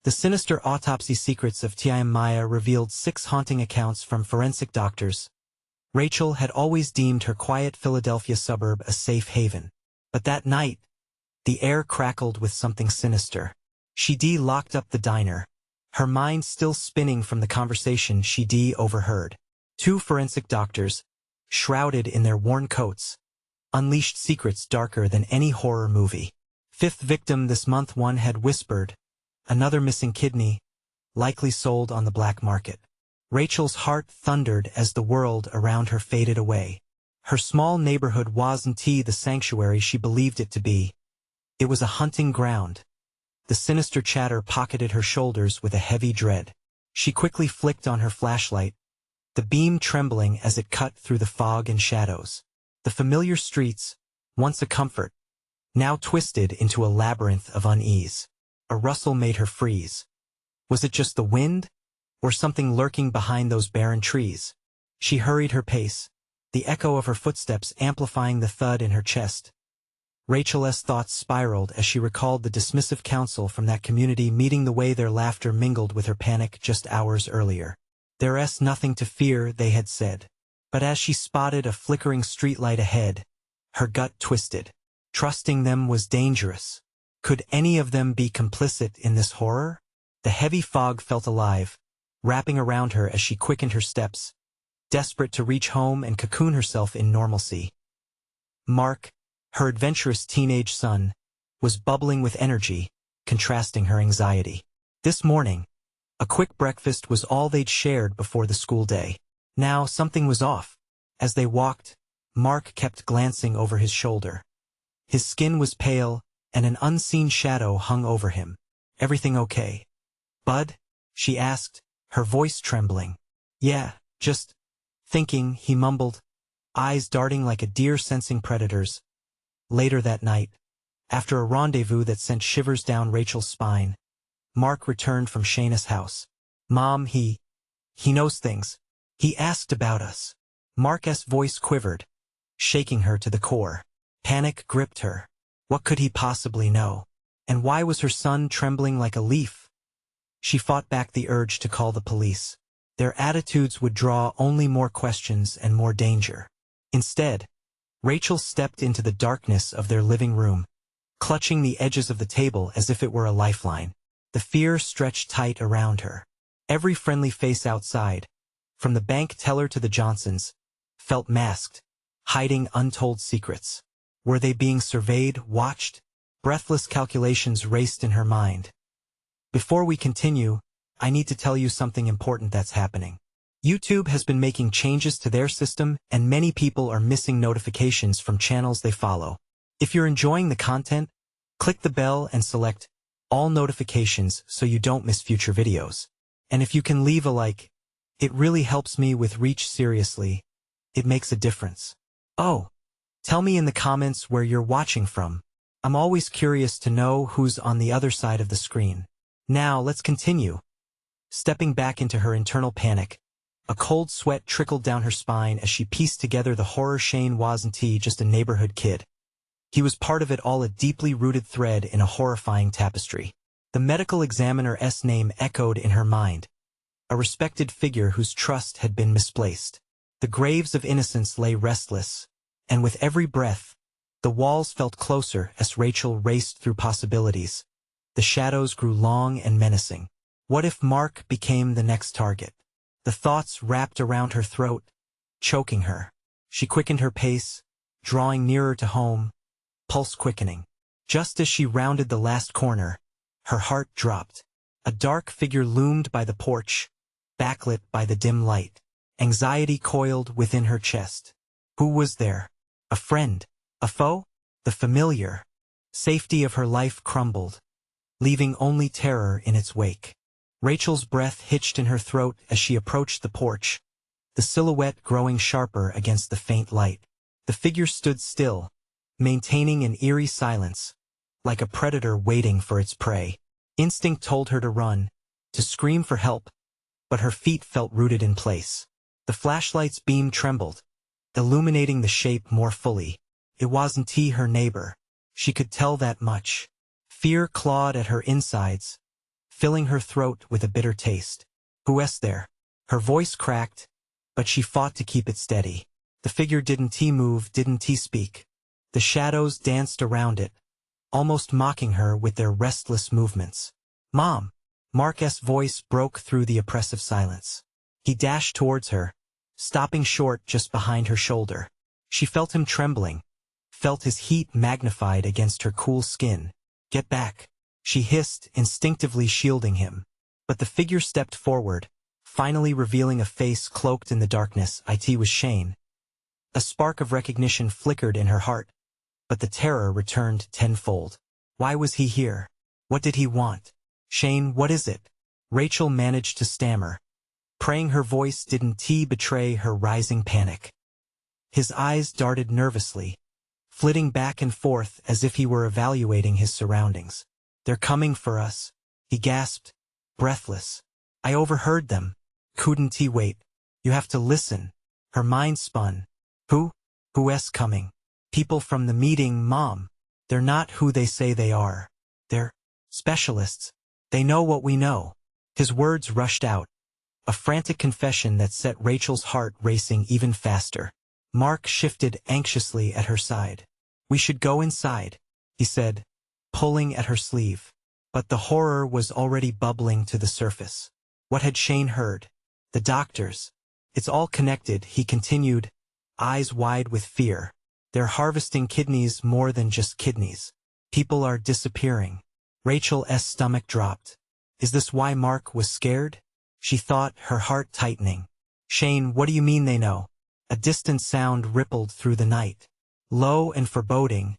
The Sinister Autopsy Secrets of Tim Maia revealed 6 haunting accounts from forensic doctors. Rachel had always deemed her quiet Philadelphia suburb a safe haven. But that night, the air crackled with something sinister. She locked up the diner, her mind still spinning from the conversation she overheard. 2 forensic doctors, shrouded in their worn coats, unleashed secrets darker than any horror movie. 5th victim this month. One had whispered, another missing kidney, likely sold on the black market. Rachel's heart thundered as the world around her faded away. Her small neighborhood wasn't the sanctuary she believed it to be. It was a hunting ground. The sinister chatter pocketed her shoulders with a heavy dread. She quickly flicked on her flashlight, the beam trembling as it cut through the fog and shadows. The familiar streets, once a comfort, now twisted into a labyrinth of unease. A rustle made her freeze. Was it just the wind, or something lurking behind those barren trees? She hurried her pace, the echo of her footsteps amplifying the thud in her chest. Rachel's thoughts spiraled as she recalled the dismissive counsel from that community meeting, the way their laughter mingled with her panic just hours earlier. There's nothing to fear, they had said. But as she spotted a flickering streetlight ahead, her gut twisted. Trusting them was dangerous. Could any of them be complicit in this horror? The heavy fog felt alive, wrapping around her as she quickened her steps, desperate to reach home and cocoon herself in normalcy. Mark, her adventurous teenage son, was bubbling with energy, contrasting her anxiety. This morning, a quick breakfast was all they'd shared before the school day. Now something was off. As they walked, Mark kept glancing over his shoulder. His skin was pale, and an unseen shadow hung over him. Everything okay, Bud? She asked, her voice trembling. Yeah, just thinking, he mumbled, eyes darting like a deer sensing predators. Later that night, after a rendezvous that sent shivers down Rachel's spine, Mark returned from Shayna's house. Mom, he knows things. He asked about us. Mark's voice quivered, shaking her to the core. Panic gripped her. What could he possibly know? And why was her son trembling like a leaf? She fought back the urge to call the police. Their attitudes would draw only more questions and more danger. Instead, Rachel stepped into the darkness of their living room, clutching the edges of the table as if it were a lifeline. The fear stretched tight around her. Every friendly face outside, from the bank teller to the Johnsons, felt masked, hiding untold secrets. Were they being surveyed, watched? Breathless calculations raced in her mind. Before we continue, I need to tell you something important that's happening. YouTube has been making changes to their system, and many people are missing notifications from channels they follow. If you're enjoying the content, click the bell and select all notifications so you don't miss future videos. And if you can leave a like, it really helps me with reach. Seriously, it makes a difference. Oh, tell me in the comments where you're watching from. I'm always curious to know who's on the other side of the screen. Now let's continue. Stepping back into her internal panic, a cold sweat trickled down her spine as she pieced together the horror. Shane wasn't just a neighborhood kid. He was part of it all, a deeply rooted thread in a horrifying tapestry. The medical examiner's name echoed in her mind, a respected figure whose trust had been misplaced. The graves of innocence lay restless, and with every breath, the walls felt closer as Rachel raced through possibilities. The shadows grew long and menacing. What if Mark became the next target? The thoughts wrapped around her throat, choking her. She quickened her pace, drawing nearer to home, pulse quickening. Just as she rounded the last corner, her heart dropped. A dark figure loomed by the porch, backlit by the dim light. Anxiety coiled within her chest. Who was there? A friend? A foe? The familiar safety of her life crumbled, leaving only terror in its wake. Rachel's breath hitched in her throat as she approached the porch, the silhouette growing sharper against the faint light. The figure stood still, maintaining an eerie silence, like a predator waiting for its prey. Instinct told her to run, to scream for help, but her feet felt rooted in place. The flashlight's beam trembled, illuminating the shape more fully. It wasn't her neighbor. She could tell that much. Fear clawed at her insides, filling her throat with a bitter taste. "Who's there?" Her voice cracked, but she fought to keep it steady. The figure didn't move, didn't speak. The shadows danced around it, almost mocking her with their restless movements. "Mom!" Mark's voice broke through the oppressive silence. He dashed towards her, stopping short just behind her shoulder. She felt him trembling, felt his heat magnified against her cool skin. "Get back," she hissed, instinctively shielding him. But the figure stepped forward, finally revealing a face cloaked in the darkness. It was Shane. A spark of recognition flickered in her heart, but the terror returned tenfold. Why was he here? What did he want? "Shane, what is it?" Rachel managed to stammer, praying her voice didn't betray her rising panic. His eyes darted nervously, flitting back and forth as if he were evaluating his surroundings. "They're coming for us," he gasped, breathless. "I overheard them." "Couldn't he wait? You have to listen." Her mind spun. Who's coming?" "People from the meeting, Mom. They're not who they say they are. They're specialists. They know what we know." His words rushed out, a frantic confession that set Rachel's heart racing even faster. Mark shifted anxiously at her side. "We should go inside," he said, pulling at her sleeve. But the horror was already bubbling to the surface. What had Shane heard? The doctors. "It's all connected," he continued, eyes wide with fear. "They're harvesting kidneys more than just kidneys. People are disappearing." Rachel's stomach dropped. Is this why Mark was scared? She thought, her heart tightening. "Shane, what do you mean they know?" A distant sound rippled through the night. Low and foreboding,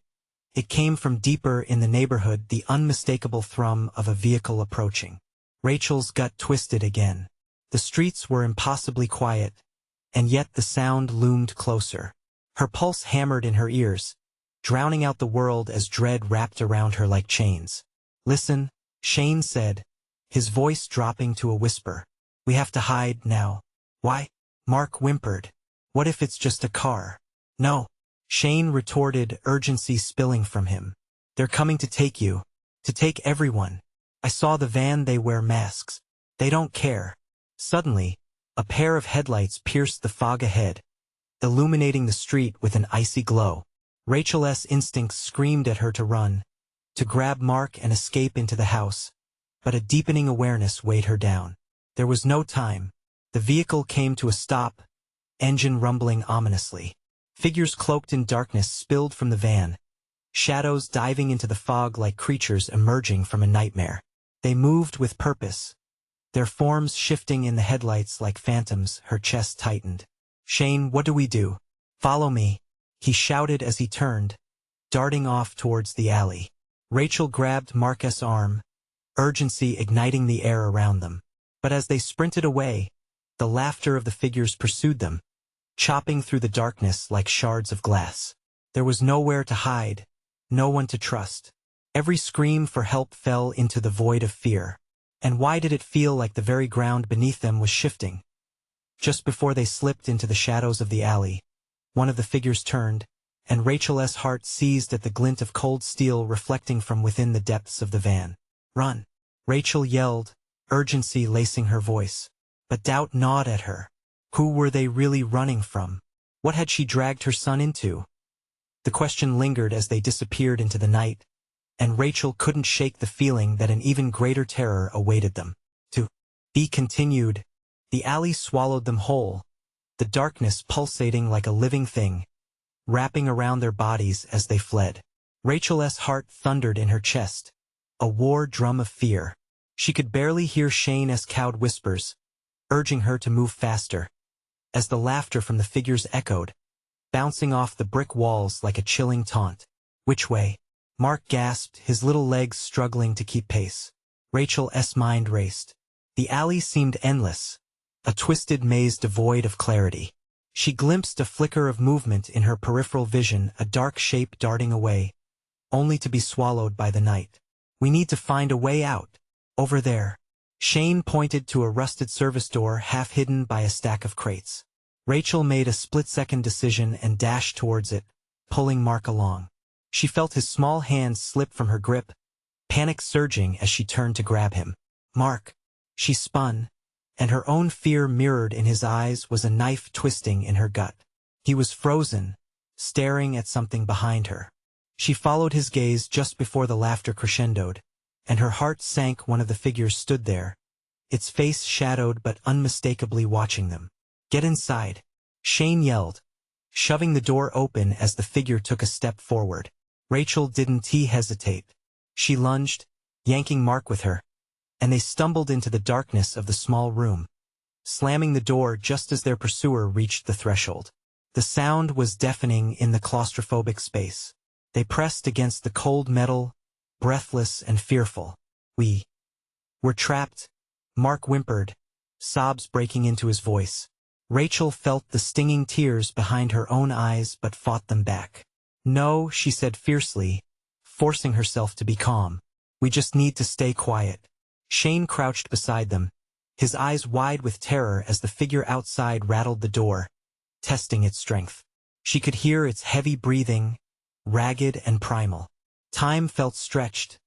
it came from deeper in the neighborhood, the unmistakable thrum of a vehicle approaching. Rachel's gut twisted again. The streets were impossibly quiet, and yet the sound loomed closer. Her pulse hammered in her ears, drowning out the world as dread wrapped around her like chains. "Listen," Shane said, his voice dropping to a whisper. "We have to hide now." "Why?" Mark whimpered. "What if it's just a car?" "No," Shane retorted, urgency spilling from him. "They're coming to take you. To take everyone. I saw the van, they wear masks. They don't care." Suddenly, a pair of headlights pierced the fog ahead, illuminating the street with an icy glow. Rachel's instincts screamed at her to run, to grab Mark and escape into the house, but a deepening awareness weighed her down. There was no time. The vehicle came to a stop, engine rumbling ominously. Figures cloaked in darkness spilled from the van, shadows diving into the fog like creatures emerging from a nightmare. They moved with purpose, their forms shifting in the headlights like phantoms. Her chest tightened. "Shane, what do we do?" "Follow me," he shouted as he turned, darting off towards the alley. Rachel grabbed Mark's arm, urgency igniting the air around them. But as they sprinted away, the laughter of the figures pursued them, chopping through the darkness like shards of glass. There was nowhere to hide, no one to trust. Every scream for help fell into the void of fear. And why did it feel like the very ground beneath them was shifting? Just before they slipped into the shadows of the alley, one of the figures turned, and Rachel's heart seized at the glint of cold steel reflecting from within the depths of the van. "Run!" Rachel yelled, urgency lacing her voice. But doubt gnawed at her. Who were they really running from? What had she dragged her son into? The question lingered as they disappeared into the night, and Rachel couldn't shake the feeling that an even greater terror awaited them. To be continued. The alley swallowed them whole, the darkness pulsating like a living thing, wrapping around their bodies as they fled. Rachel's heart thundered in her chest, a war drum of fear. She could barely hear Shane's cowed whispers, urging her to move faster, as the laughter from the figures echoed, bouncing off the brick walls like a chilling taunt. "Which way?" Mark gasped, his little legs struggling to keep pace. Rachel's mind raced. The alley seemed endless, a twisted maze devoid of clarity. She glimpsed a flicker of movement in her peripheral vision, a dark shape darting away, only to be swallowed by the night. "We need to find a way out. Over there." Shane pointed to a rusted service door half hidden by a stack of crates. Rachel made a split-second decision and dashed towards it, pulling Mark along. She felt his small hand slip from her grip, panic surging as she turned to grab him. Mark. She spun, and her own fear mirrored in his eyes was a knife twisting in her gut. He was frozen, staring at something behind her. She followed his gaze just before the laughter crescendoed, and her heart sank. One of the figures stood there, its face shadowed but unmistakably watching them. "Get inside," Shane yelled, shoving the door open as the figure took a step forward. Rachel didn't hesitate. She lunged, yanking Mark with her, and they stumbled into the darkness of the small room, slamming the door just as their pursuer reached the threshold. The sound was deafening in the claustrophobic space. They pressed against the cold metal, breathless and fearful. "We're trapped," Mark whimpered, sobs breaking into his voice. Rachel felt the stinging tears behind her own eyes but fought them back. "No," she said fiercely, forcing herself to be calm. "We just need to stay quiet." Shane crouched beside them, his eyes wide with terror as the figure outside rattled the door, testing its strength. She could hear its heavy breathing, ragged and primal. Time felt stretched,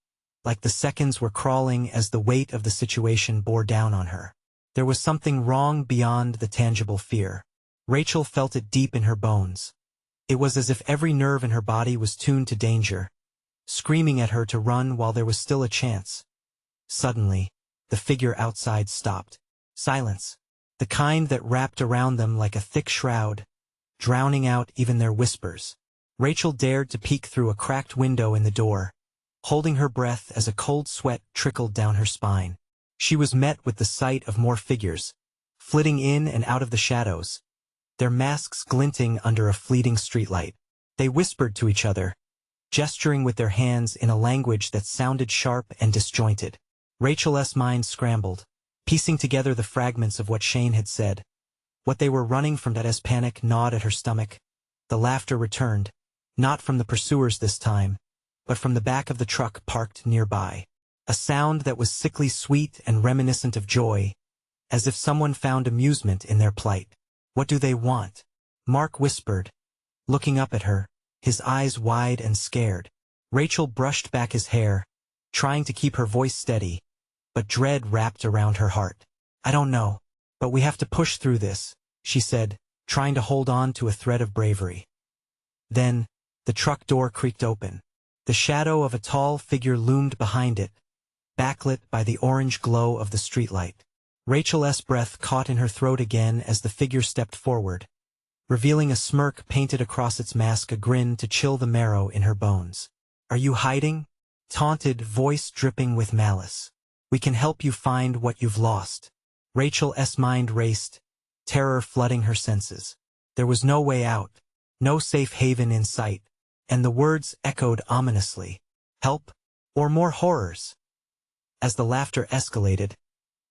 like the seconds were crawling as the weight of the situation bore down on her. There was something wrong beyond the tangible fear. Rachel felt it deep in her bones. It was as if every nerve in her body was tuned to danger, screaming at her to run while there was still a chance. Suddenly, the figure outside stopped. Silence, the kind that wrapped around them like a thick shroud, drowning out even their whispers. Rachel dared to peek through a cracked window in the door, holding her breath as a cold sweat trickled down her spine. She was met with the sight of more figures, flitting in and out of the shadows, their masks glinting under a fleeting streetlight. They whispered to each other, gesturing with their hands in a language that sounded sharp and disjointed. Rachel's mind scrambled, piecing together the fragments of what Shane had said. What they were running from, that as panic gnawed at her stomach. The laughter returned, not from the pursuers this time, but from the back of the truck parked nearby. A sound that was sickly sweet and reminiscent of joy, as if someone found amusement in their plight. "What do they want?" Mark whispered, looking up at her, his eyes wide and scared. Rachel brushed back his hair, trying to keep her voice steady, but dread wrapped around her heart. "I don't know, but we have to push through this," she said, trying to hold on to a thread of bravery. Then, the truck door creaked open. The shadow of a tall figure loomed behind it, backlit by the orange glow of the streetlight. Rachel's breath caught in her throat again as the figure stepped forward, revealing a smirk painted across its mask, a grin to chill the marrow in her bones. "Are you hiding?" Taunted, voice dripping with malice. "We can help you find what you've lost." Rachel's mind raced, terror flooding her senses. There was no way out, no safe haven in sight, and the words echoed ominously. Help, or more horrors? As the laughter escalated,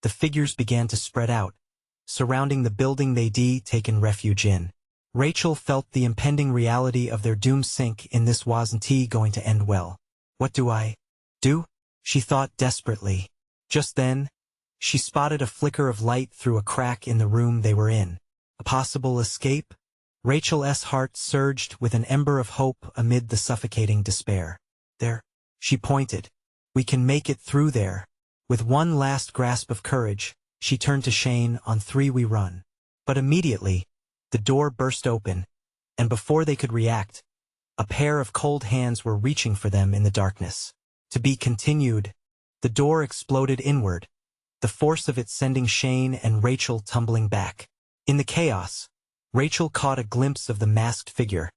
the figures began to spread out, surrounding the building they'd taken refuge in. Rachel felt the impending reality of their doom sink in. This wasn't going to end well. "What do I do?" she thought desperately. Just then, she spotted a flicker of light through a crack in the room they were in. A possible escape? Rachel's heart surged with an ember of hope amid the suffocating despair. "There," she pointed. "We can make it through there." With one last grasp of courage, she turned to Shane. "On three we run." But immediately, the door burst open, and before they could react, a pair of cold hands were reaching for them in the darkness. To be continued. The door exploded inward, the force of it sending Shane and Rachel tumbling back. In the chaos, Rachel caught a glimpse of the masked figure,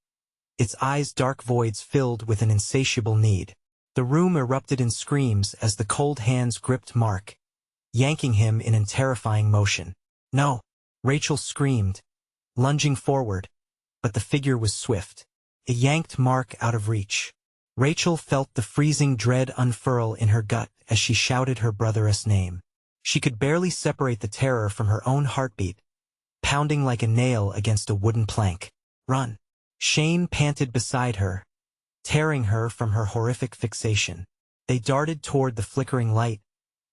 its eyes dark voids filled with an insatiable need. The room erupted in screams as the cold hands gripped Mark, yanking him in a terrifying motion. "No!" Rachel screamed, lunging forward, but the figure was swift. It yanked Mark out of reach. Rachel felt the freezing dread unfurl in her gut as she shouted her brother's name. She could barely separate the terror from her own heartbeat, pounding like a nail against a wooden plank. "Run!" Shane panted beside her, tearing her from her horrific fixation. They darted toward the flickering light,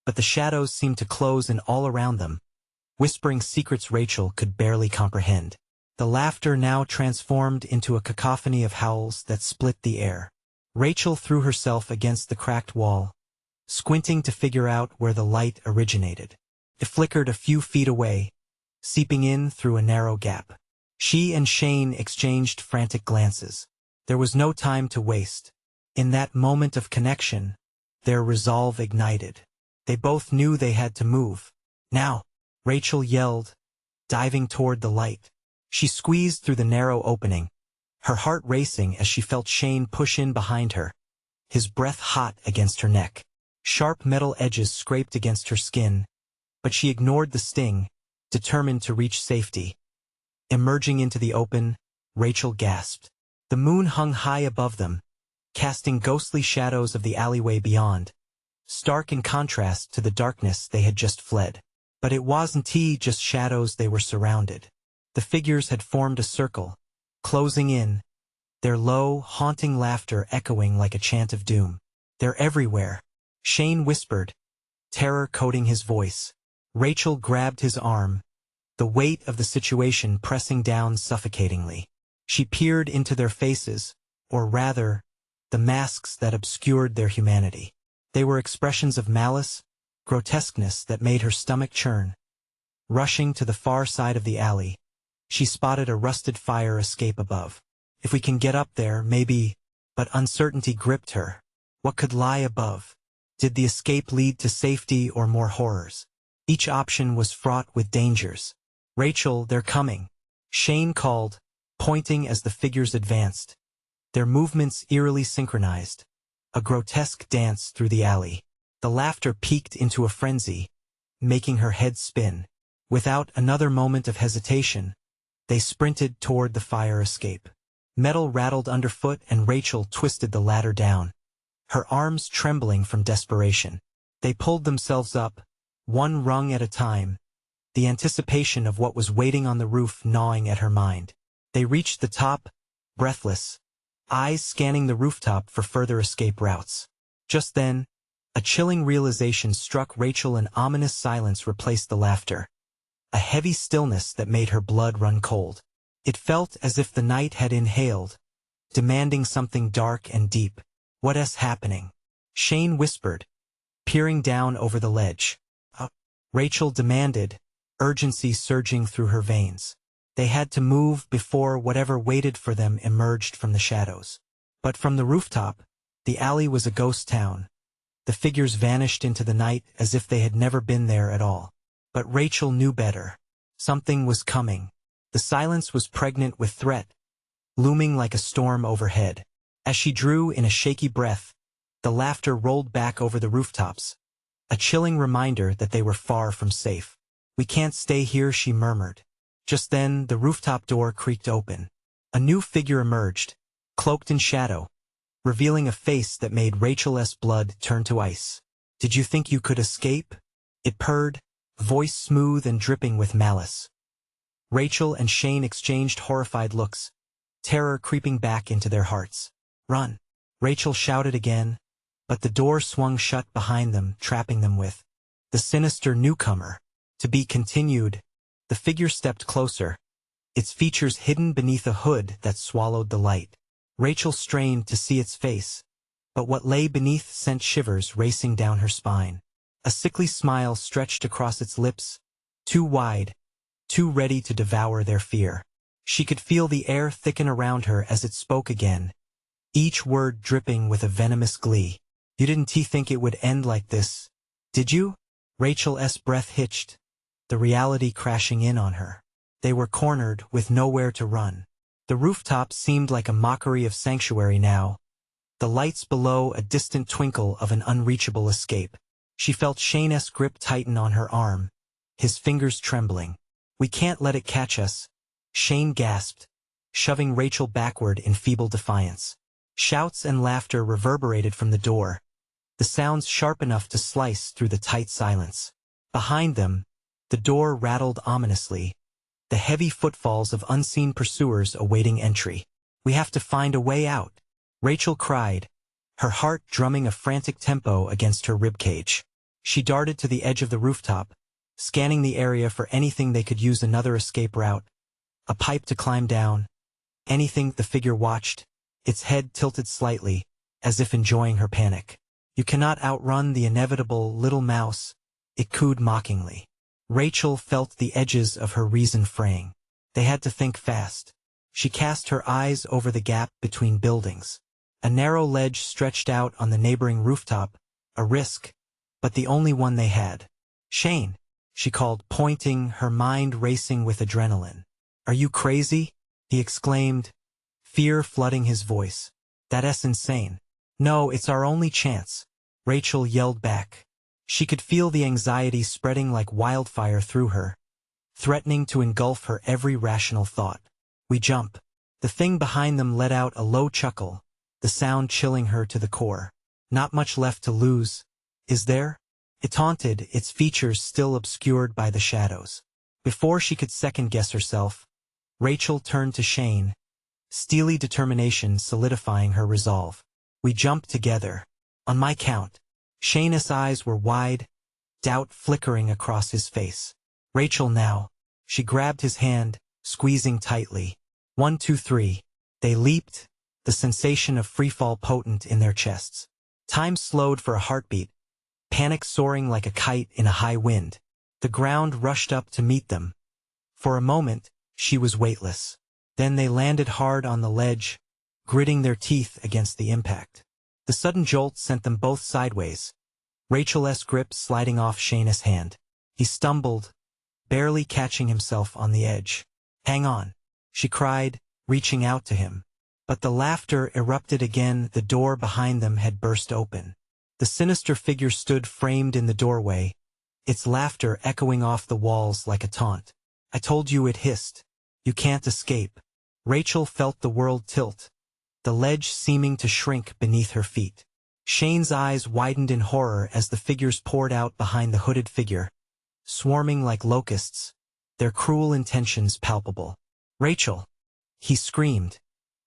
but the shadows seemed to close in all around them, whispering secrets Rachel could barely comprehend. The laughter now transformed into a cacophony of howls that split the air. Rachel threw herself against the cracked wall, squinting to figure out where the light originated. It flickered a few feet away, seeping in through a narrow gap. She and Shane exchanged frantic glances. There was no time to waste. In that moment of connection, their resolve ignited. They both knew they had to move. Now, Rachel yelled, diving toward the light. She squeezed through the narrow opening, her heart racing as she felt Shane push in behind her, his breath hot against her neck. Sharp metal edges scraped against her skin, but she ignored the sting, determined to reach safety. Emerging into the open, Rachel gasped. The moon hung high above them, casting ghostly shadows of the alleyway beyond, stark in contrast to the darkness they had just fled. But it wasn't just shadows. They were surrounded. The figures had formed a circle, closing in, their low, haunting laughter echoing like a chant of doom. They're everywhere, Shane whispered, terror coating his voice. Rachel grabbed his arm, the weight of the situation pressing down suffocatingly. She peered into their faces, or rather, the masks that obscured their humanity. They were expressions of malice, grotesqueness that made her stomach churn. Rushing to the far side of the alley, she spotted a rusted fire escape above. If we can get up there, maybe, but uncertainty gripped her. What could lie above? Did the escape lead to safety or more horrors? Each option was fraught with dangers. Rachel, they're coming, Shane called, pointing as the figures advanced. Their movements eerily synchronized, a grotesque dance through the alley. The laughter peaked into a frenzy, making her head spin. Without another moment of hesitation, they sprinted toward the fire escape. Metal rattled underfoot and Rachel twisted the ladder down, her arms trembling from desperation. They pulled themselves up, one rung at a time, the anticipation of what was waiting on the roof gnawing at her mind. They reached the top, breathless, eyes scanning the rooftop for further escape routes. Just then, a chilling realization struck Rachel. An ominous silence replaced the laughter, a heavy stillness that made her blood run cold. It felt as if the night had inhaled, demanding something dark and deep. What's happening? Shane whispered, peering down over the ledge. Rachel demanded, urgency surging through her veins. They had to move before whatever waited for them emerged from the shadows. But from the rooftop, the alley was a ghost town. The figures vanished into the night as if they had never been there at all. But Rachel knew better. Something was coming. The silence was pregnant with threat, looming like a storm overhead. As she drew in a shaky breath, the laughter rolled back over the rooftops, a chilling reminder that they were far from safe. We can't stay here, she murmured. Just then, the rooftop door creaked open. A new figure emerged, cloaked in shadow, revealing a face that made Rachel's blood turn to ice. Did you think you could escape? It purred, voice smooth and dripping with malice. Rachel and Shane exchanged horrified looks, terror creeping back into their hearts. Run! Rachel shouted again, but the door swung shut behind them, trapping them with the sinister newcomer. To be continued. The figure stepped closer, its features hidden beneath a hood that swallowed the light. Rachel strained to see its face, but what lay beneath sent shivers racing down her spine. A sickly smile stretched across its lips, too wide, too ready to devour their fear. She could feel the air thicken around her as it spoke again, each word dripping with a venomous glee. You didn't think it would end like this, did you? Rachel's breath hitched, the reality crashing in on her. They were cornered with nowhere to run. The rooftop seemed like a mockery of sanctuary now, the lights below a distant twinkle of an unreachable escape. She felt Shane's grip tighten on her arm, his fingers trembling. We can't let it catch us, Shane gasped, shoving Rachel backward in feeble defiance. Shouts and laughter reverberated from the door, the sounds sharp enough to slice through the tight silence. Behind them, the door rattled ominously, the heavy footfalls of unseen pursuers awaiting entry. We have to find a way out, Rachel cried, her heart drumming a frantic tempo against her ribcage. She darted to the edge of the rooftop, scanning the area for anything they could use. Another escape route, a pipe to climb down, anything. The figure watched, its head tilted slightly, as if enjoying her panic. You cannot outrun the inevitable, little mouse, it cooed mockingly. Rachel felt the edges of her reason fraying. They had to think fast. She cast her eyes over the gap between buildings. A narrow ledge stretched out on the neighboring rooftop, a risk, but the only one they had. "Shane," she called, pointing, her mind racing with adrenaline. "Are you crazy?" he exclaimed, fear flooding his voice. "That's insane." "No, it's our only chance," Rachel yelled back. She could feel the anxiety spreading like wildfire through her, threatening to engulf her every rational thought. "We jump." The thing behind them let out a low chuckle, the sound chilling her to the core. "Not much left to lose, is there?" It taunted, its features still obscured by the shadows. Before she could second-guess herself, Rachel turned to Shane, steely determination solidifying her resolve. "We jump together. On my count." Shane's eyes were wide, doubt flickering across his face. "Rachel, now." She grabbed his hand, squeezing tightly. 1, 2, 3. They leaped, the sensation of freefall potent in their chests. Time slowed for a heartbeat, panic soaring like a kite in a high wind. The ground rushed up to meet them. For a moment, she was weightless. Then they landed hard on the ledge, gritting their teeth against the impact. The sudden jolt sent them both sideways, Rachel's grip sliding off Shane's hand. He stumbled, barely catching himself on the edge. "Hang on," she cried, reaching out to him. But the laughter erupted again. The door behind them had burst open. The sinister figure stood framed in the doorway, its laughter echoing off the walls like a taunt. "I told you," it hissed. "You can't escape." Rachel felt the world tilt, the ledge seeming to shrink beneath her feet. Shane's eyes widened in horror as the figures poured out behind the hooded figure, swarming like locusts, their cruel intentions palpable. "Rachel!" he screamed,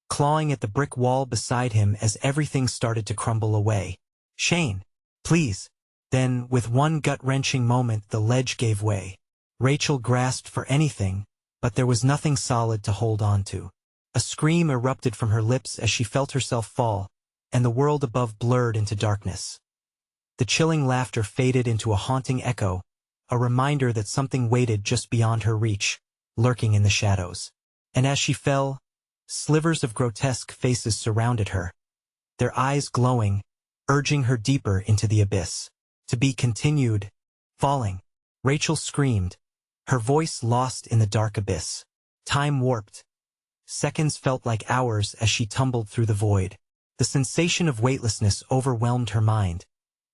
clawing at the brick wall beside him as everything started to crumble away. "Shane, please." Then, with one gut-wrenching moment, the ledge gave way. Rachel grasped for anything, but there was nothing solid to hold on to. A scream erupted from her lips as she felt herself fall, and the world above blurred into darkness. The chilling laughter faded into a haunting echo, a reminder that something waited just beyond her reach, lurking in the shadows. And as she fell, slivers of grotesque faces surrounded her, their eyes glowing, urging her deeper into the abyss. To be continued. Falling. Rachel screamed, her voice lost in the dark abyss. Time warped. Seconds felt like hours as she tumbled through the void. The sensation of weightlessness overwhelmed her mind.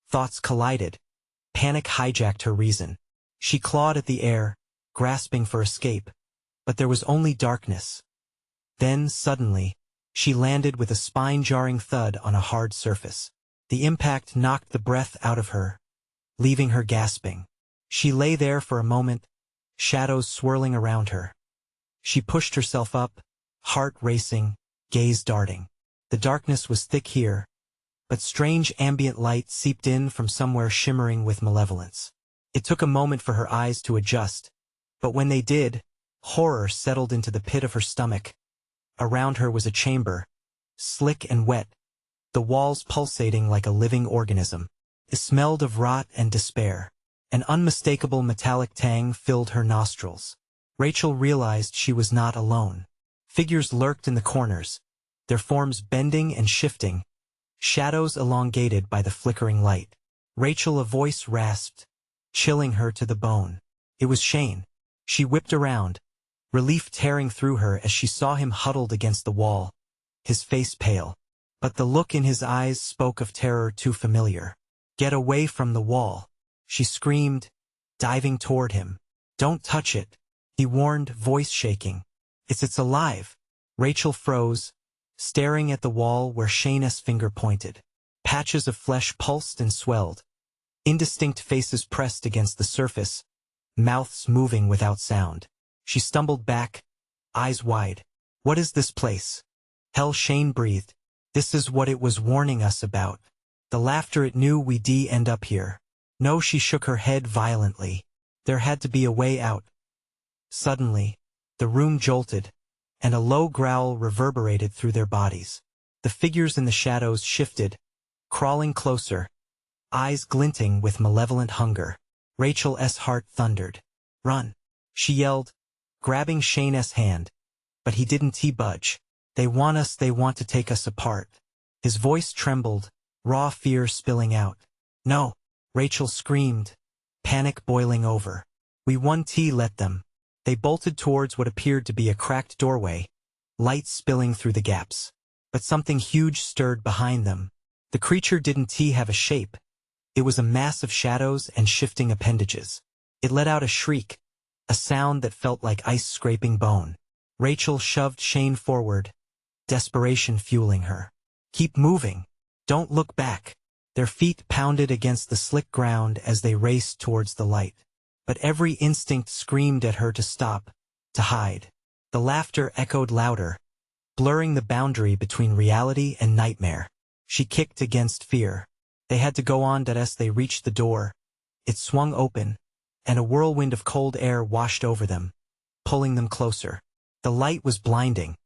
Thoughts collided. Panic hijacked her reason. She clawed at the air, grasping for escape, but there was only darkness. Then, suddenly, she landed with a spine-jarring thud on a hard surface. The impact knocked the breath out of her, leaving her gasping. She lay there for a moment, shadows swirling around her. She pushed herself up, heart racing, gaze darting. The darkness was thick here, but strange ambient light seeped in from somewhere shimmering with malevolence. It took a moment for her eyes to adjust, but when they did, horror settled into the pit of her stomach. Around her was a chamber, slick and wet, the walls pulsating like a living organism. It smelled of rot and despair. An unmistakable metallic tang filled her nostrils. Rachel realized she was not alone. Figures lurked in the corners, their forms bending and shifting, shadows elongated by the flickering light. "Rachel," a voice rasped, chilling her to the bone. It was Shane. She whipped around, relief tearing through her as she saw him huddled against the wall, his face pale. But the look in his eyes spoke of terror too familiar. "Get away from the wall," she screamed, diving toward him. "Don't touch it," he warned, voice shaking. It's alive." Rachel froze, staring at the wall where Shane's finger pointed. Patches of flesh pulsed and swelled. Indistinct faces pressed against the surface, mouths moving without sound. She stumbled back, eyes wide. "What is this place?" "Hell," Shane breathed. "This is what it was warning us about. The laughter it knew we'd end up here." "No," she shook her head violently. "There had to be a way out." Suddenly, the room jolted, and a low growl reverberated through their bodies. The figures in the shadows shifted, crawling closer, eyes glinting with malevolent hunger. Rachel's heart thundered. "Run!" she yelled, grabbing Shane's hand. But he didn't budge. They want to take us apart." His voice trembled, raw fear spilling out. "No!" Rachel screamed, panic boiling over. "We won't let them." They bolted towards what appeared to be a cracked doorway, light spilling through the gaps. But something huge stirred behind them. The creature didn't have a shape. It was a mass of shadows and shifting appendages. It let out a shriek, a sound that felt like ice scraping bone. Rachel shoved Shane forward, desperation fueling her. "Keep moving. Don't look back." Their feet pounded against the slick ground as they raced towards the light. But every instinct screamed at her to stop, to hide. The laughter echoed louder, blurring the boundary between reality and nightmare. She kicked against fear. They had to go on as they reached the door. It swung open, and a whirlwind of cold air washed over them, pulling them closer. The light was blinding,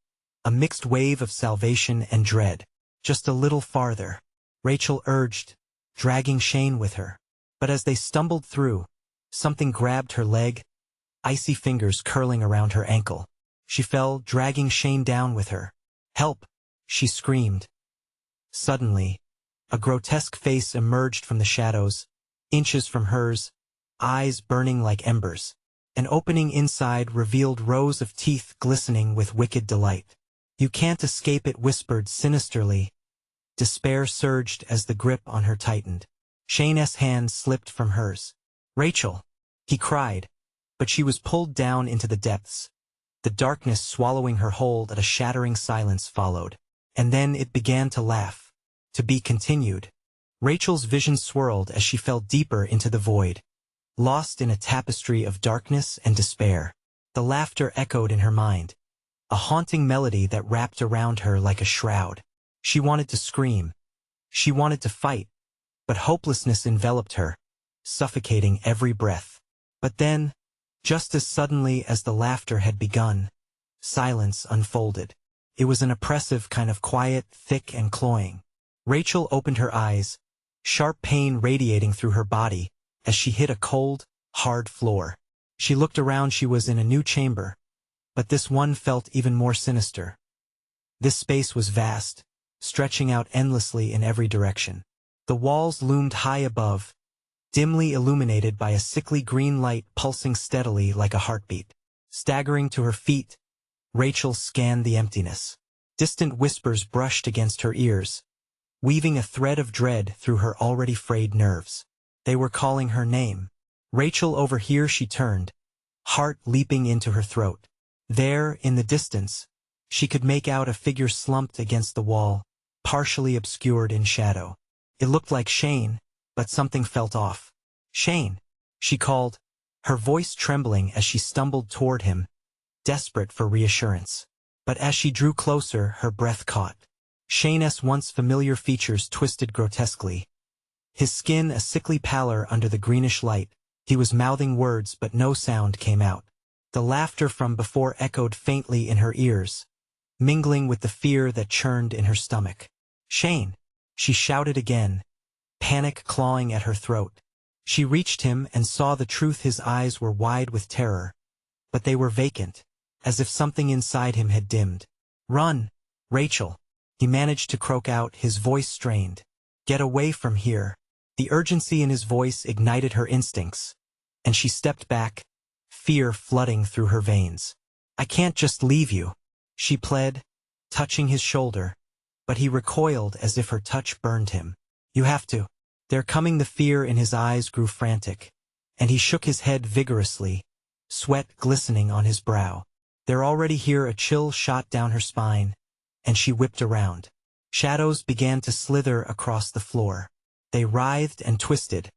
a mixed wave of salvation and dread. "Just a little farther," Rachel urged, dragging Shane with her. But as they stumbled through, something grabbed her leg, icy fingers curling around her ankle. She fell, dragging Shane down with her. "Help!" she screamed. Suddenly, a grotesque face emerged from the shadows, inches from hers, eyes burning like embers. An opening inside revealed rows of teeth glistening with wicked delight. "You can't escape it," whispered sinisterly. Despair surged as the grip on her tightened. Shane's hand slipped from hers. "Rachel!" he cried, but she was pulled down into the depths. The darkness swallowing her whole, a shattering silence followed. And then it began to laugh. To be continued. Rachel's vision swirled as she fell deeper into the void, lost in a tapestry of darkness and despair. The laughter echoed in her mind, a haunting melody that wrapped around her like a shroud. She wanted to scream. She wanted to fight, but hopelessness enveloped her, suffocating every breath. But then, just as suddenly as the laughter had begun, silence unfolded. It was an oppressive kind of quiet, thick and cloying. Rachel opened her eyes, sharp pain radiating through her body as she hit a cold, hard floor. She looked around. She was in a new chamber, but this one felt even more sinister. This space was vast, stretching out endlessly in every direction. The walls loomed high above, dimly illuminated by a sickly green light pulsing steadily like a heartbeat. Staggering to her feet, Rachel scanned the emptiness. Distant whispers brushed against her ears, weaving a thread of dread through her already frayed nerves. They were calling her name. "Rachel, over here," she turned, heart leaping into her throat. There, in the distance, she could make out a figure slumped against the wall, partially obscured in shadow. It looked like Shane, but something felt off. "Shane," she called, her voice trembling as she stumbled toward him, desperate for reassurance. But as she drew closer, her breath caught. Shane's once familiar features twisted grotesquely. His skin a sickly pallor under the greenish light. He was mouthing words, but no sound came out. The laughter from before echoed faintly in her ears, mingling with the fear that churned in her stomach. "Shane!" she shouted again, panic clawing at her throat. She reached him and saw the truth. His eyes were wide with terror, but they were vacant, as if something inside him had dimmed. "Run, Rachel!" he managed to croak out, his voice strained. "Get away from here." The urgency in his voice ignited her instincts, and she stepped back, fear flooding through her veins. "I can't just leave you," she pled, touching his shoulder, but he recoiled as if her touch burned him. "You have to." "They're coming." The fear in his eyes grew frantic, and he shook his head vigorously, sweat glistening on his brow. "They're already here." A chill shot down her spine, and she whipped around. Shadows began to slither across the floor. They writhed and twisted,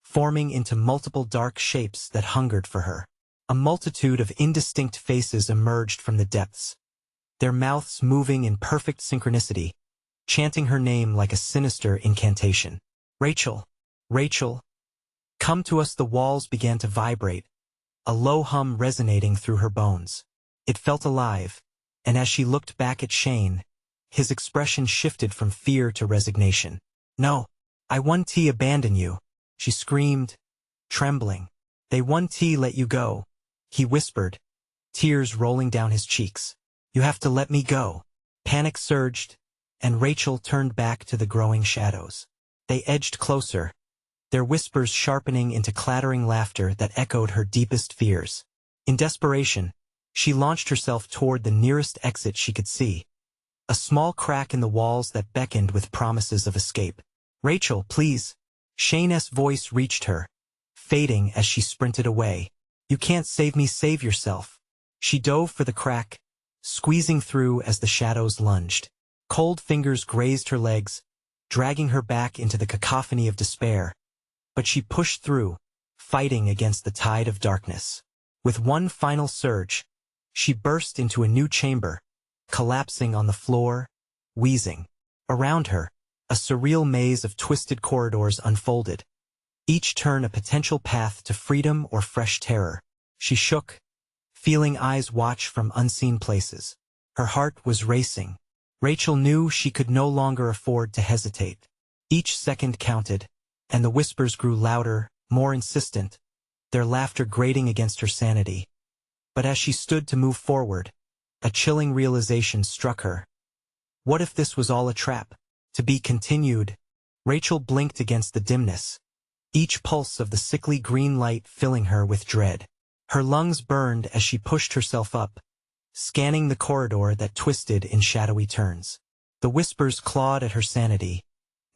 forming into multiple dark shapes that hungered for her. A multitude of indistinct faces emerged from the depths, their mouths moving in perfect synchronicity, chanting her name like a sinister incantation. "Rachel! Rachel! Come to us!" The walls began to vibrate, a low hum resonating through her bones. It felt alive, and as she looked back at Shane, his expression shifted from fear to resignation. "No, I won't abandon you, she screamed, trembling. They won't let you go, he whispered, tears rolling down his cheeks. You have to let me go. Panic surged, and Rachel turned back to the growing shadows. They edged closer, their whispers sharpening into clattering laughter that echoed her deepest fears. In desperation, she launched herself toward the nearest exit she could see, a small crack in the walls that beckoned with promises of escape. Rachel, please. Shane's voice reached her, fading as she sprinted away. You can't save me, save yourself. She dove for the crack, squeezing through as the shadows lunged. Cold fingers grazed her legs, dragging her back into the cacophony of despair. But she pushed through, fighting against the tide of darkness. With one final surge, she burst into a new chamber, collapsing on the floor, wheezing. Around her, a surreal maze of twisted corridors unfolded, each turn a potential path to freedom or fresh terror. She shook, feeling eyes watch from unseen places. Her heart was racing. Rachel knew she could no longer afford to hesitate. Each second counted, and the whispers grew louder, more insistent, their laughter grating against her sanity. But as she stood to move forward, a chilling realization struck her. What if this was all a trap? To be continued. Rachel blinked against the dimness, each pulse of the sickly green light filling her with dread. Her lungs burned as she pushed herself up, scanning the corridor that twisted in shadowy turns. The whispers clawed at her sanity,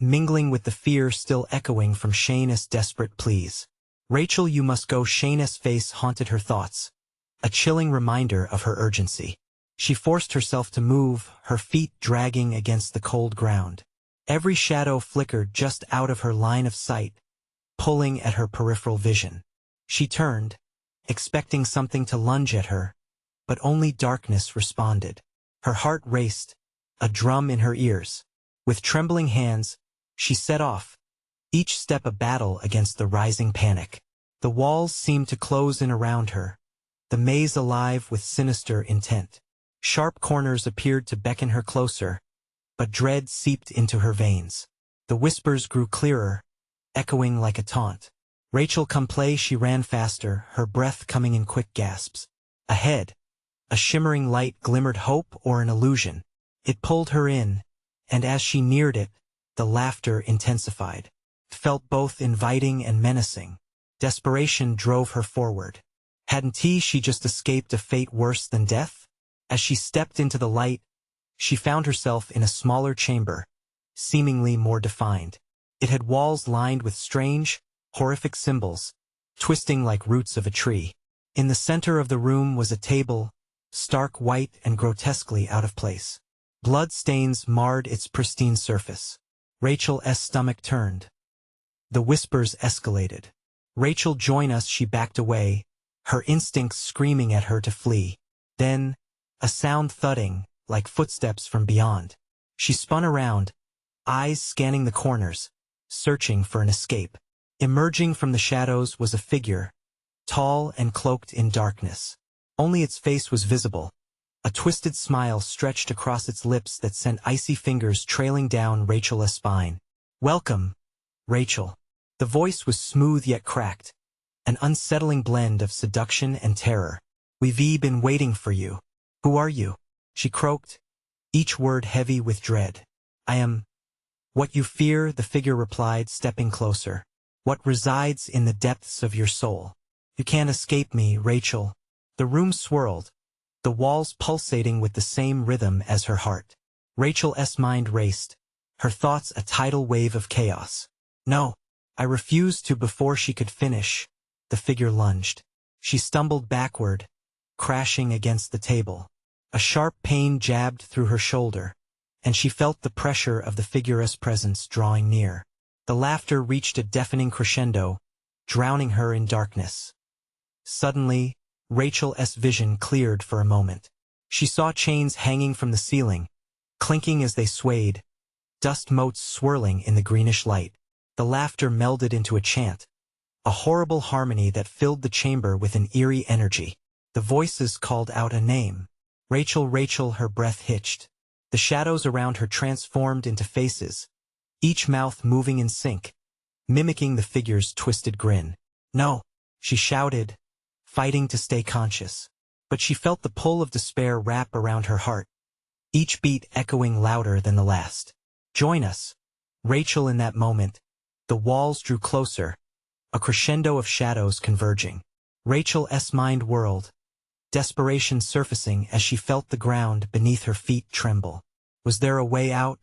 mingling with the fear still echoing from Shane's desperate pleas. Rachel, you must go. Shane's face haunted her thoughts, a chilling reminder of her urgency. She forced herself to move, her feet dragging against the cold ground. Every shadow flickered just out of her line of sight, pulling at her peripheral vision. She turned, expecting something to lunge at her, but only darkness responded. Her heart raced, a drum in her ears. With trembling hands, she set off, each step a battle against the rising panic. The walls seemed to close in around her, the maze alive with sinister intent. Sharp corners appeared to beckon her closer, but dread seeped into her veins. The whispers grew clearer, echoing like a taunt. Rachel, come play. She ran faster, her breath coming in quick gasps. Ahead, a shimmering light glimmered. Hope or an illusion? It pulled her in, and as she neared it, the laughter intensified. It felt both inviting and menacing. Desperation drove her forward. Hadn't she just escaped a fate worse than death? As she stepped into the light, she found herself in a smaller chamber, seemingly more defined. It had walls lined with strange, horrific symbols, twisting like roots of a tree. In the center of the room was a table, stark white and grotesquely out of place. Blood stains marred its pristine surface. Rachel's stomach turned. The whispers escalated. Rachel, join us. She backed away, her instincts screaming at her to flee. Then, a sound thudding, like footsteps from beyond. She spun around, eyes scanning the corners, searching for an escape. Emerging from the shadows was a figure, tall and cloaked in darkness. Only its face was visible. A twisted smile stretched across its lips that sent icy fingers trailing down Rachel's spine. Welcome, Rachel. The voice was smooth yet cracked, an unsettling blend of seduction and terror. We've been waiting for you. Who are you? She croaked, each word heavy with dread. I am what you fear, the figure replied, stepping closer. What resides in the depths of your soul. You can't escape me, Rachel. The room swirled, the walls pulsating with the same rhythm as her heart. Rachel's mind raced, her thoughts a tidal wave of chaos. No, I refused to. Before she could finish, the figure lunged. She stumbled backward, crashing against the table. A sharp pain jabbed through her shoulder, and she felt the pressure of the figure's presence drawing near. The laughter reached a deafening crescendo, drowning her in darkness. Suddenly, Rachel's vision cleared for a moment. She saw chains hanging from the ceiling, clinking as they swayed, dust motes swirling in the greenish light. The laughter melded into a chant, a horrible harmony that filled the chamber with an eerie energy. The voices called out a name. Rachel, Rachel, her breath hitched. The shadows around her transformed into faces, each mouth moving in sync, mimicking the figure's twisted grin. "No," she shouted, fighting to stay conscious. But she felt the pull of despair wrap around her heart, each beat echoing louder than the last. "Join us, Rachel." In that moment, the walls drew closer, a crescendo of shadows converging. Rachel's mind whirled, desperation surfacing as she felt the ground beneath her feet tremble. Was there a way out?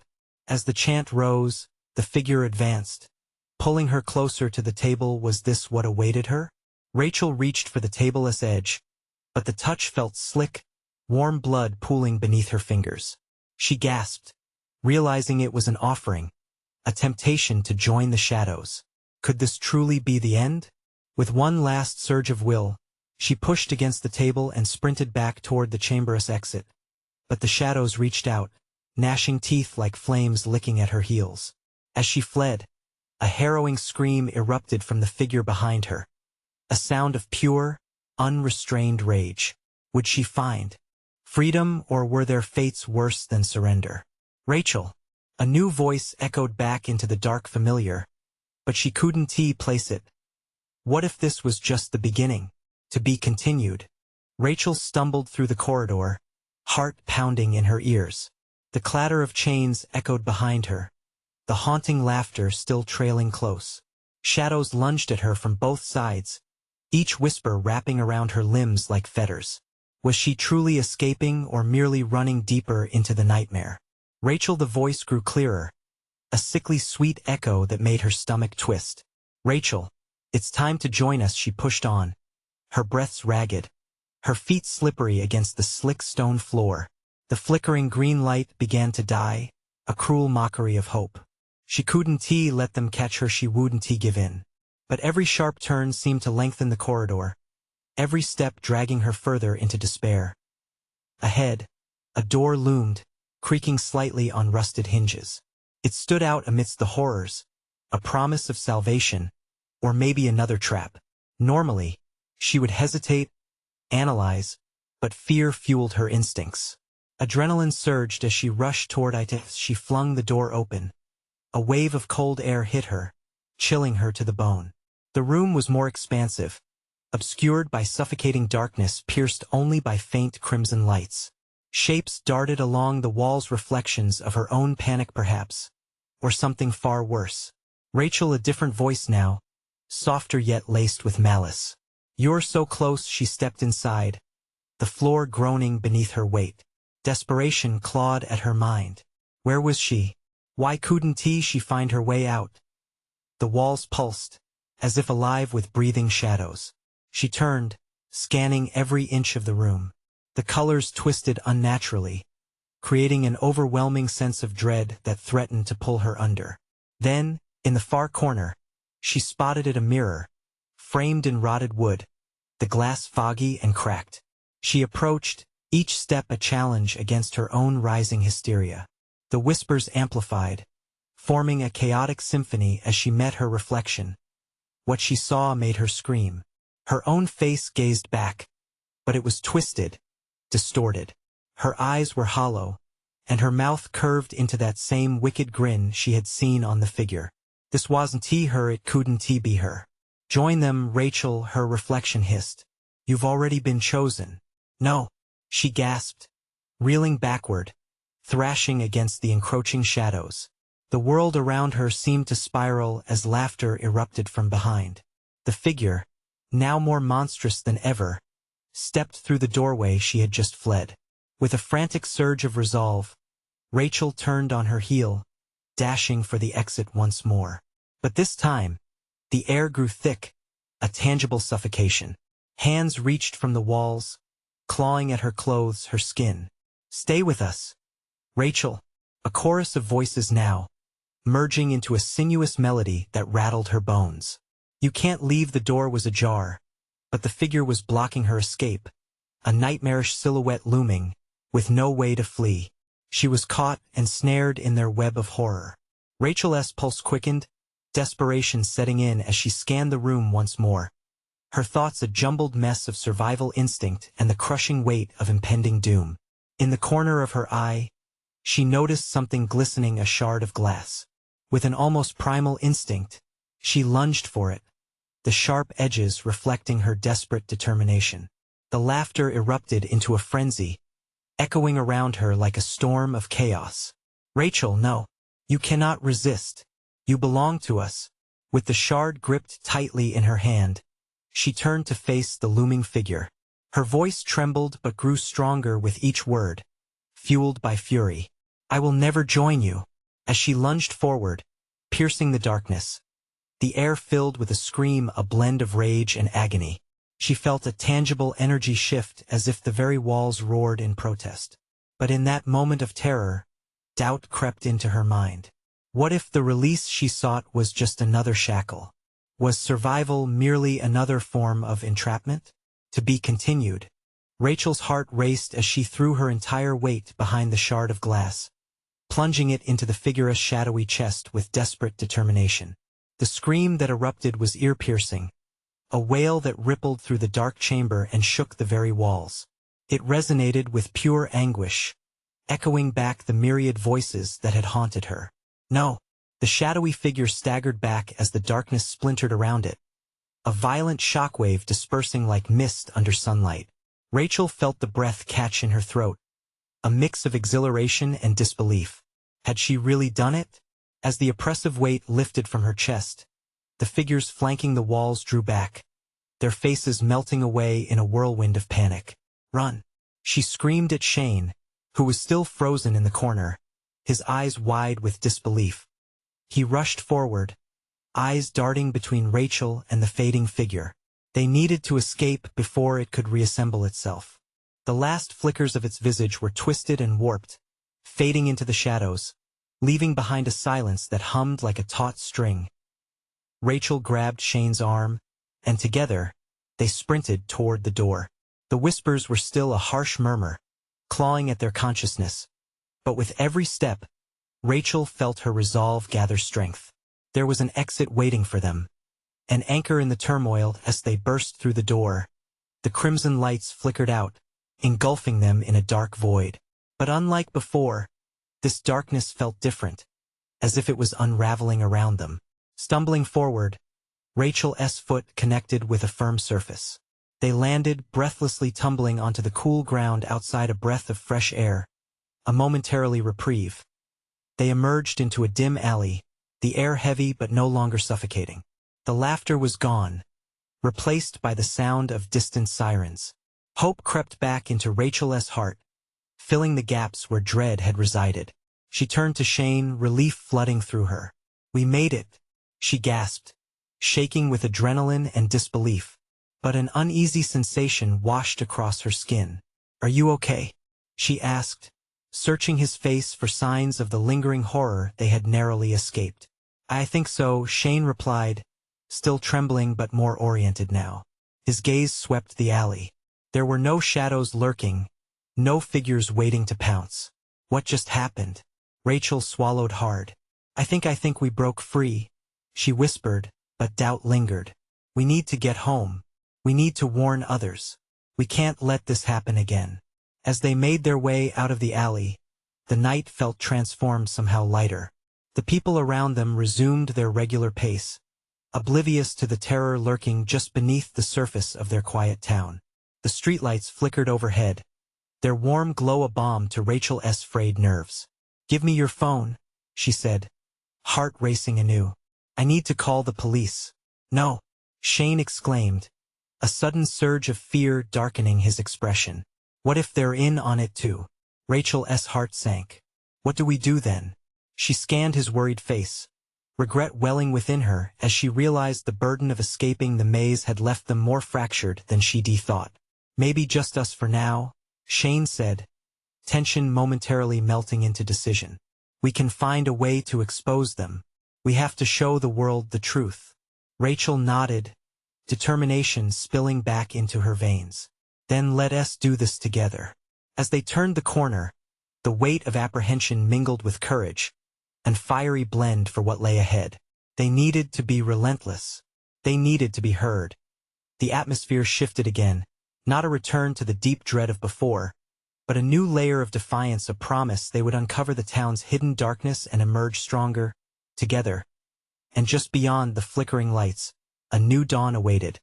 As the chant rose, the figure advanced, pulling her closer to the table. Was this what awaited her? Rachel reached for the table's edge, but the touch felt slick, warm blood pooling beneath her fingers. She gasped, realizing it was an offering, a temptation to join the shadows. Could this truly be the end? With one last surge of will, she pushed against the table and sprinted back toward the chamber's exit. But the shadows reached out, gnashing teeth like flames licking at her heels. As she fled, a harrowing scream erupted from the figure behind her, a sound of pure, unrestrained rage. Would she find freedom, or were their fates worse than surrender? "Rachel!" A new voice echoed back into the dark familiar, but she couldn't place it. What if this was just the beginning, to be continued? Rachel stumbled through the corridor, heart pounding in her ears. The clatter of chains echoed behind her, the haunting laughter still trailing close. Shadows lunged at her from both sides, each whisper wrapping around her limbs like fetters. Was she truly escaping or merely running deeper into the nightmare? "Rachel," the voice grew clearer, a sickly sweet echo that made her stomach twist. "Rachel, it's time to join us." She pushed on, her breaths ragged, her feet slippery against the slick stone floor. The flickering green light began to die, a cruel mockery of hope. She couldn't let them catch her, she wouldn't give in. But every sharp turn seemed to lengthen the corridor, every step dragging her further into despair. Ahead, a door loomed, creaking slightly on rusted hinges. It stood out amidst the horrors, a promise of salvation, or maybe another trap. Normally, she would hesitate, analyze, but fear fueled her instincts. Adrenaline surged as she rushed toward it. She flung the door open. A wave of cold air hit her, chilling her to the bone. The room was more expansive, obscured by suffocating darkness pierced only by faint crimson lights. Shapes darted along the walls, reflections of her own panic perhaps, or something far worse. Rachel, a different voice now, softer yet laced with malice. "You're so close." She stepped inside, the floor groaning beneath her weight. Desperation clawed at her mind. Where was she? Why couldn't she find her way out? The walls pulsed, as if alive with breathing shadows. She turned, scanning every inch of the room. The colors twisted unnaturally, creating an overwhelming sense of dread that threatened to pull her under. Then, in the far corner, she spotted a mirror, framed in rotted wood, the glass foggy and cracked. She approached, each step a challenge against her own rising hysteria. The whispers amplified, forming a chaotic symphony as she met her reflection. What she saw made her scream. Her own face gazed back, but it was twisted, distorted. Her eyes were hollow, and her mouth curved into that same wicked grin she had seen on the figure. This wasn't her, it couldn't be her. "Join them, Rachel," her reflection hissed. "You've already been chosen." "No," she gasped, reeling backward, thrashing against the encroaching shadows. The world around her seemed to spiral as laughter erupted from behind. The figure, now more monstrous than ever, stepped through the doorway she had just fled. With a frantic surge of resolve, Rachel turned on her heel, dashing for the exit once more. But this time, the air grew thick, a tangible suffocation. Hands reached from the walls, clawing at her clothes, her skin. "Stay with us, Rachel." A chorus of voices now, merging into a sinuous melody that rattled her bones. "You can't leave." The door was ajar, but the figure was blocking her escape, a nightmarish silhouette looming, with no way to flee. She was caught and snared in their web of horror. Rachel's pulse quickened, desperation setting in as she scanned the room once more. Her thoughts a jumbled mess of survival instinct and the crushing weight of impending doom. In the corner of her eye, she noticed something glistening, a shard of glass. With an almost primal instinct, she lunged for it, the sharp edges reflecting her desperate determination. The laughter erupted into a frenzy, echoing around her like a storm of chaos. "Rachel, no. You cannot resist. You belong to us." With the shard gripped tightly in her hand, she turned to face the looming figure. Her voice trembled but grew stronger with each word, fueled by fury. "I will never join you." As she lunged forward, piercing the darkness, the air filled with a scream, a blend of rage and agony. She felt a tangible energy shift as if the very walls roared in protest. But in that moment of terror, doubt crept into her mind. What if the release she sought was just another shackle? Was survival merely another form of entrapment? To be continued. Rachel's heart raced as she threw her entire weight behind the shard of glass, plunging it into the figure's shadowy chest with desperate determination. The scream that erupted was ear-piercing, a wail that rippled through the dark chamber and shook the very walls. It resonated with pure anguish, echoing back the myriad voices that had haunted her. "No." The shadowy figure staggered back as the darkness splintered around it, a violent shockwave dispersing like mist under sunlight. Rachel felt the breath catch in her throat, a mix of exhilaration and disbelief. Had she really done it? As the oppressive weight lifted from her chest, the figures flanking the walls drew back, their faces melting away in a whirlwind of panic. "Run!" She screamed at Shane, who was still frozen in the corner, his eyes wide with disbelief. He rushed forward, eyes darting between Rachel and the fading figure. They needed to escape before it could reassemble itself. The last flickers of its visage were twisted and warped, fading into the shadows, leaving behind a silence that hummed like a taut string. Rachel grabbed Shane's arm, and together, they sprinted toward the door. The whispers were still a harsh murmur, clawing at their consciousness. But with every step, Rachel felt her resolve gather strength. There was an exit waiting for them, an anchor in the turmoil as they burst through the door. The crimson lights flickered out, engulfing them in a dark void. But unlike before, this darkness felt different, as if it was unraveling around them. Stumbling forward, Rachel's foot connected with a firm surface. They landed, breathlessly tumbling onto the cool ground outside, a breath of fresh air, a momentary reprieve. They emerged into a dim alley, the air heavy but no longer suffocating. The laughter was gone, replaced by the sound of distant sirens. Hope crept back into Rachel's heart, filling the gaps where dread had resided. She turned to Shane, relief flooding through her. "We made it," she gasped, shaking with adrenaline and disbelief. But an uneasy sensation washed across her skin. "Are you okay?" she asked, searching his face for signs of the lingering horror they had narrowly escaped. "I think so," Shane replied, still trembling but more oriented now. His gaze swept the alley. There were no shadows lurking, no figures waiting to pounce. "What just happened?" Rachel swallowed hard. I think we broke free," she whispered, but doubt lingered. "We need to get home. We need to warn others. We can't let this happen again." As they made their way out of the alley, the night felt transformed, somehow lighter. The people around them resumed their regular pace, oblivious to the terror lurking just beneath the surface of their quiet town. The streetlights flickered overhead, their warm glow a balm to Rachel's frayed nerves. "Give me your phone," she said, heart racing anew. "I need to call the police." "No," Shane exclaimed, a sudden surge of fear darkening his expression. "What if they're in on it too?" Rachel's heart sank. "What do we do then?" She scanned his worried face, regret welling within her as she realized the burden of escaping the maze had left them more fractured than she'd thought. "Maybe just us for now," Shane said, tension momentarily melting into decision. "We can find a way to expose them. We have to show the world the truth." Rachel nodded, determination spilling back into her veins. "Then let us do this together." As they turned the corner, the weight of apprehension mingled with courage, and fiery blend for what lay ahead. They needed to be relentless. They needed to be heard. The atmosphere shifted again, not a return to the deep dread of before, but a new layer of defiance, a promise they would uncover the town's hidden darkness and emerge stronger, together. And just beyond the flickering lights, a new dawn awaited.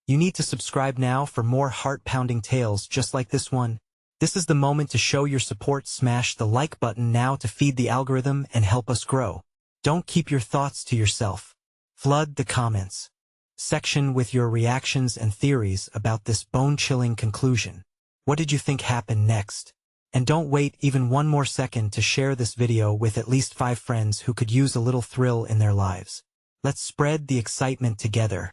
You need to subscribe now for more heart-pounding tales just like this one. This is the moment to show your support. Smash the like button now to feed the algorithm and help us grow. Don't keep your thoughts to yourself. Flood the comments section with your reactions and theories about this bone-chilling conclusion. What did you think happened next? And don't wait even one more second to share this video with at least 5 friends who could use a little thrill in their lives. Let's spread the excitement together.